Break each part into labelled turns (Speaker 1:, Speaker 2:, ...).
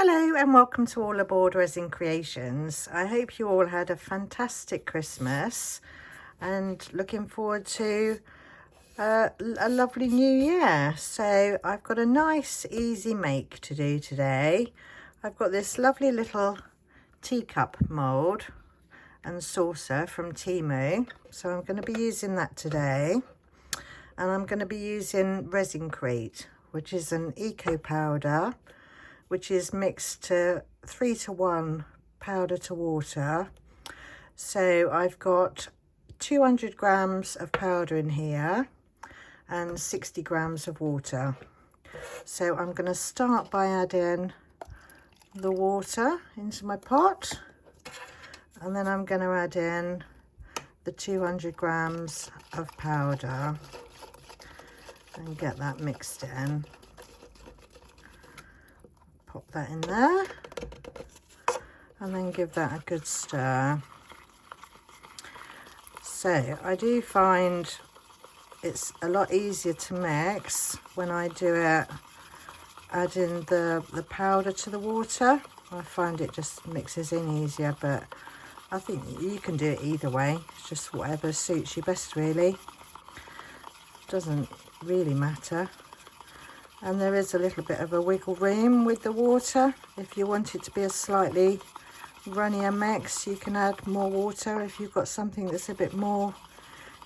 Speaker 1: Hello and welcome to all aboard Resin Creations. I hope you all had a fantastic Christmas and looking forward to a lovely new year. So I've got a nice easy make to do today. I've got this lovely little teacup mould and saucer from Temu. So I'm going to be using that today, and I'm going to be using Resin Crete, which is an eco powder which is mixed to 3:1 powder to water. So I've got 200 grams of powder in here and 60 grams of water. So I'm going to start by adding the water into my pot, and then I'm going to add in the 200 grams of powder and get that mixed in. Pop that in there and then give that a good stir. So I do find it's a lot easier to mix when I do it adding the powder to the water. I find it just mixes in easier, but I think you can do it either way. It's just whatever suits you best, really. Doesn't really matter. And there is a little bit of a wiggle room with the water. If you want it to be a slightly runnier mix, you can add more water. If you've got something that's a bit more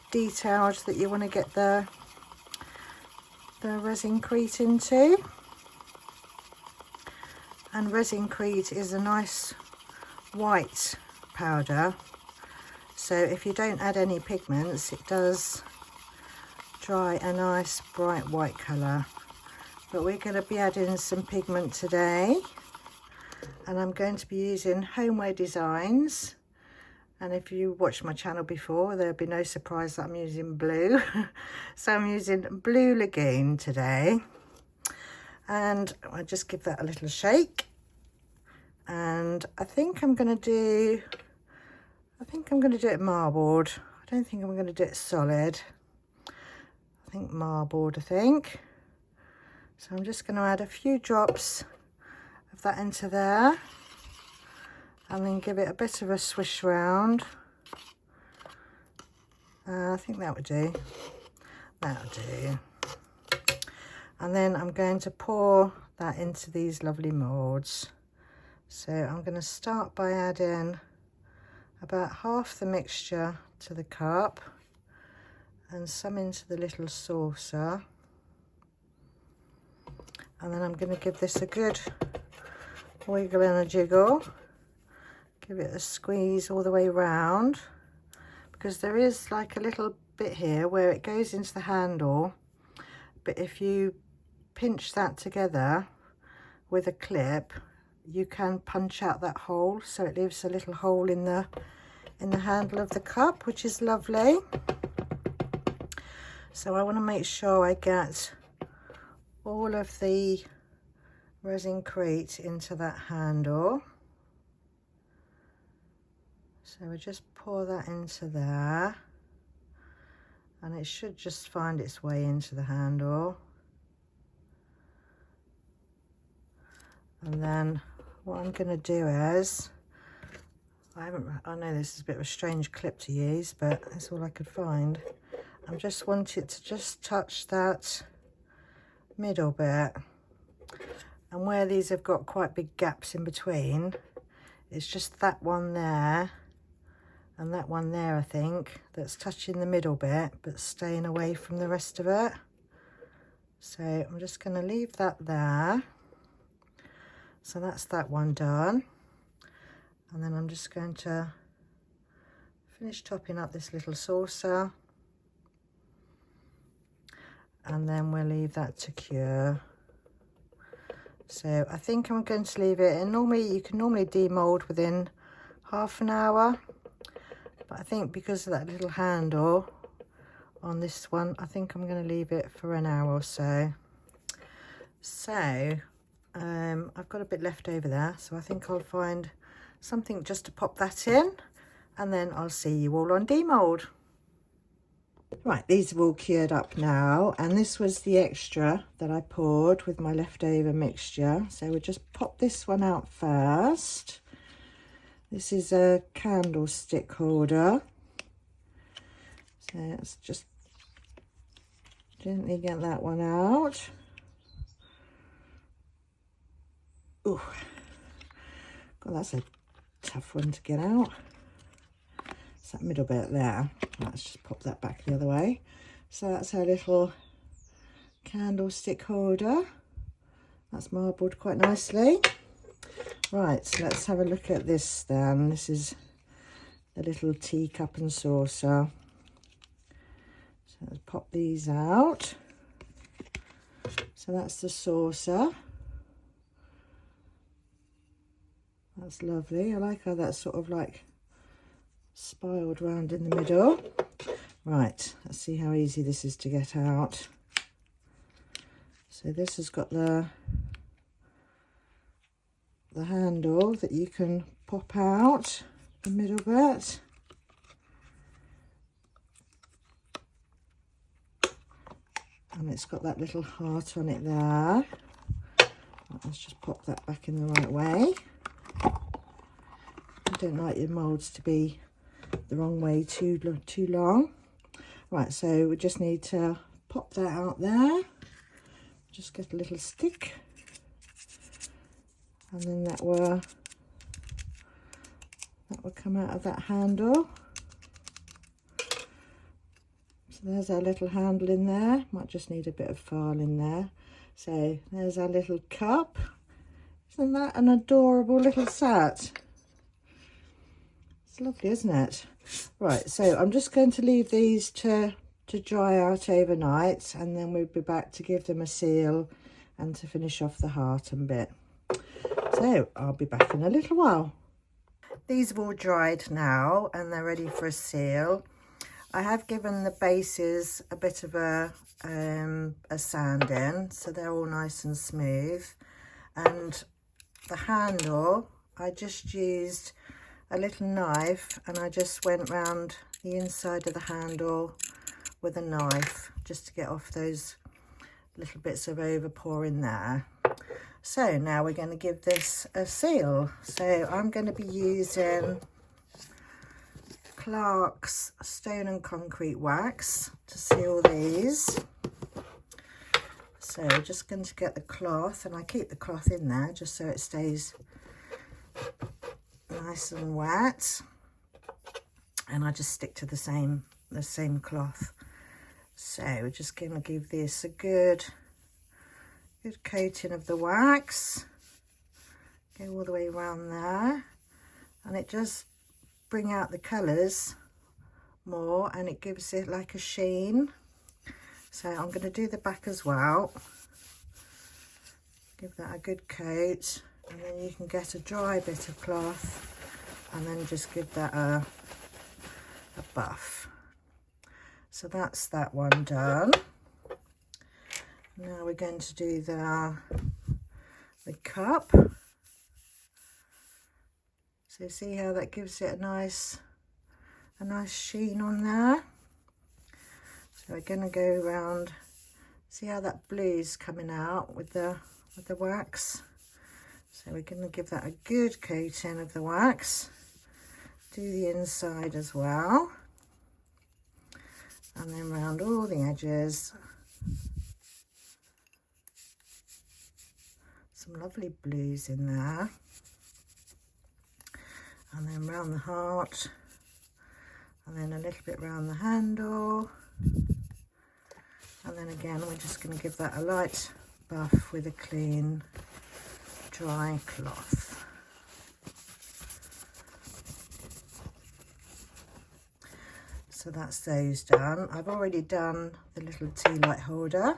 Speaker 1: detailed that you want to get the Resin Crete into. And Resin Crete is a nice white powder. So if you don't add any pigments, it does dry a nice bright white colour. But we're going to be adding some pigment today, and I'm going to be using Homeware designs. And if you watched my channel before, there'll be no surprise that I'm using blue. So I'm using Blue Lagoon today, and I'll just give that a little shake. And I think I'm going to do it marbled. I don't think I'm going to do it solid. I think marbled, So I'm just going to add a few drops of that into there and then give it a bit of a swish round. I think that would do. That'll do. And then I'm going to pour that into these lovely moulds. So I'm going to start by adding about half the mixture to the cup and some into the little saucer. And then I'm going to give this a good wiggle and a jiggle. Give it a squeeze all the way around, because there is like a little bit here where it goes into the handle. But if you pinch that together with a clip, you can punch out that hole, so it leaves a little hole in the handle of the cup, which is lovely. So I want to make sure I get all of the Resin Crete into that handle. So we just pour that into there, and it should just find its way into the handle. And then what I'm going to do is, I know this is a bit of a strange clip to use, but that's all I could find. I just want it to just touch that middle bit, and where these have got quite big gaps in between, it's just that one there and that one there, I think, that's touching the middle bit but staying away from the rest of it. So I'm just going to leave that there. So that's that one done, and then I'm just going to finish topping up this little saucer, and then we'll leave that to cure. So I think I'm going to leave it, and you can normally demold within half an hour, but I think because of that little handle on this one, I think I'm going to leave it for an hour or so. So I've got a bit left over there, so I think I'll find something just to pop that in, and then I'll see you all on demold. Right, these are all cured up now, and this was the extra that I poured with my leftover mixture. So we'll just pop this one out first. This is a candlestick holder. So let's just gently get that one out. Ooh, God, that's a tough one to get out. It's that middle bit there. Let's just pop that back the other way. So that's our little candlestick holder. That's marbled quite nicely. Right, so let's have a look at this then. This is the little teacup and saucer. So let's pop these out. So that's the saucer. That's lovely. I like how that's sort of like spiraled round in the middle. Right, let's see how easy this is to get out. So this has got the handle that you can pop out the middle bit. And it's got that little heart on it there. Let's just pop that back in the right way. I don't like your moulds to be the wrong way too long. Right, so we just need to pop that out there. Just get a little stick. And then that will come out of that handle. So there's our little handle in there. Might just need a bit of file in there. So there's our little cup. Isn't that an adorable little set? It's lovely, isn't it? Right, so I'm just going to leave these to dry out overnight, and then we'll be back to give them a seal and to finish off the heart and bit. So I'll be back in a little while. These have all dried now and they're ready for a seal. I have given the bases a bit of a sanding, so they're all nice and smooth. And the handle, I just used a little knife and I just went round the inside of the handle with a knife just to get off those little bits of overpour in there. So now we're going to give this a seal. So I'm going to be using Clark's Stone and Concrete Wax to seal these. So we're just going to get the cloth, and I keep the cloth in there just so it stays nice and wet, and I just stick to the same cloth. So we're just going to give this a good coating of the wax, go all the way around there, and it just bring out the colours more, and it gives it like a sheen. So I'm going to do the back as well, give that a good coat, and then you can get a dry bit of cloth and then just give that a buff. So that's that one done. Now we're going to do the cup. So see how that gives it a nice sheen on there. So we're going to go around, see how that blue's coming out with the wax. So we're going to give that a good coating of the wax. Do the inside as well, and then round all the edges. Some lovely blues in there, and then round the heart, and then a little bit round the handle, and then again we're just going to give that a light buff with a clean dry cloth. So that's those done. I've already done the little tea light holder,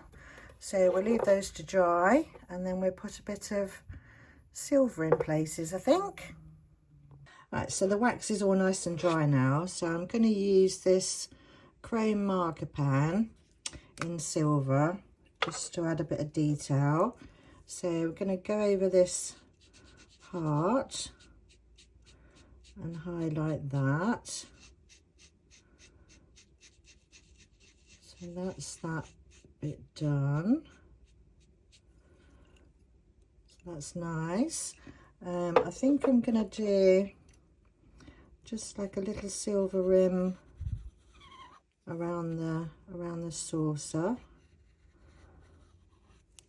Speaker 1: so we'll leave those to dry, and then we'll put a bit of silver in places, I think. Right, so the wax is all nice and dry now, so I'm going to use this chrome marker pen in silver just to add a bit of detail. So we're going to go over this heart and highlight that. So that's that bit done. So that's nice. I think I'm gonna do just like a little silver rim around the saucer,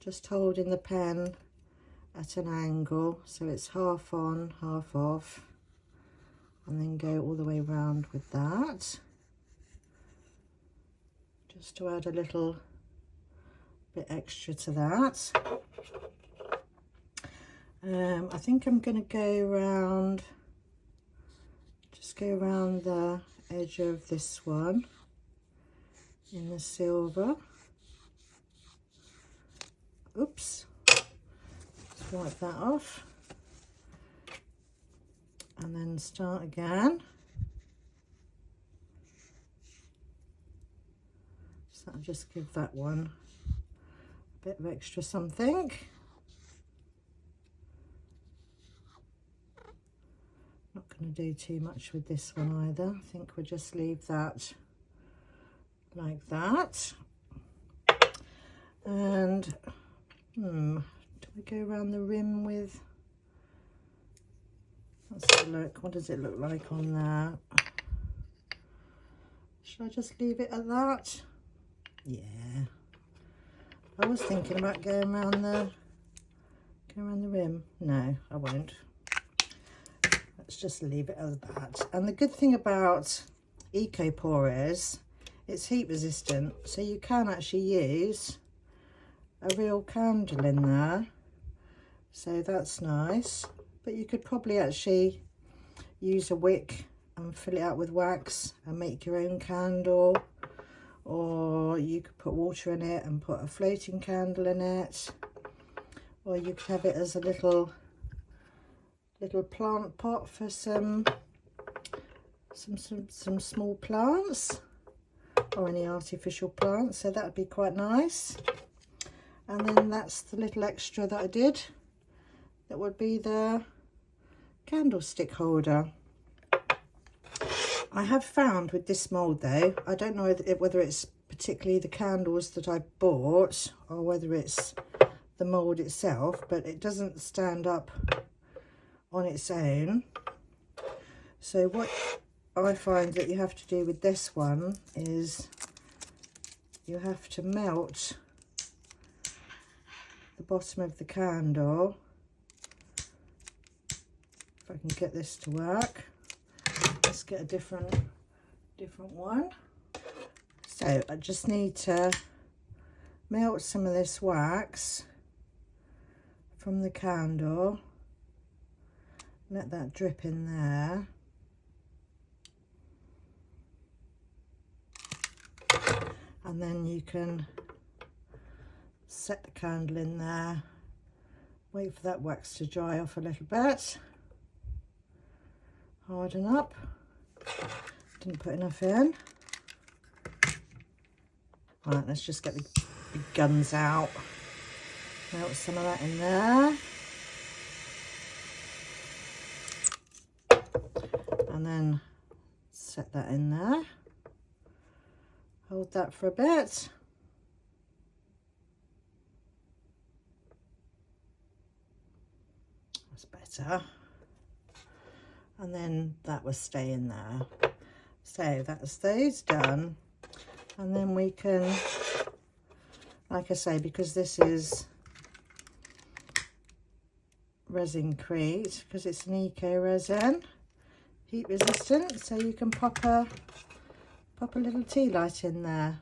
Speaker 1: just holding the pen at an angle so it's half on, half off, and then go all the way around with that, just to add a little bit extra to that. I think I'm going to go around, just go around the edge of this one in the silver. Oops, let's wipe that off and then start again. So I'll just give that one a bit of extra something. Not going to do too much with this one either. I think we'll just leave that like that. And do we go around the rim with, let's have a look, what does it look like on there? Should I just leave it at that? Yeah, I was thinking about going around the rim. No, I won't. Let's just leave it as that. And the good thing about Eco Pour is it's heat resistant, so you can actually use a real candle in there, so that's nice. But you could probably actually use a wick and fill it out with wax and make your own candle, or you could put water in it and put a floating candle in it, or you could have it as a little plant pot for some small plants, or any artificial plants, so that would be quite nice. And then that's the little extra that I did, that would be the candlestick holder. I have found with this mould though, I don't know whether it's particularly the candles that I bought or whether it's the mould itself, but it doesn't stand up on its own. So what I find that you have to do with this one is you have to melt the bottom of the candle. If I can get this to work, let's get a different one. So I just need to melt some of this wax from the candle, let that drip in there, and then you can set the candle in there, wait for that wax to dry off a little bit, harden up. Didn't put enough in. Right, let's just get the big guns out, melt some of that in there, and then set that in there, hold that for a bit. Better, and then that will stay in there. So that's those done, and then we can, like I say, because this is Resin Crete, because it's an eco resin, heat resistant, so you can pop a little tea light in there.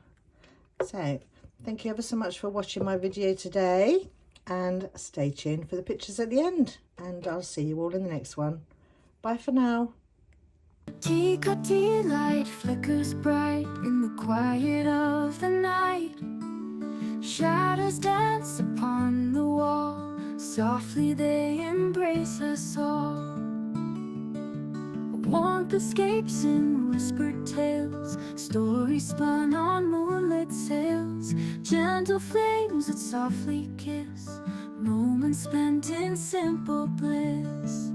Speaker 1: So thank you ever so much for watching my video today, and stay tuned for the pictures at the end, and I'll see you all in the next one. Bye for now.
Speaker 2: Teacup tea light flickers bright in the quiet of the night. Shadows dance upon the wall, softly they embrace us all. Warmth escapes in whispered tales, stories spun on moonlit sails. Gentle flames that softly kiss, moments spent in simple bliss.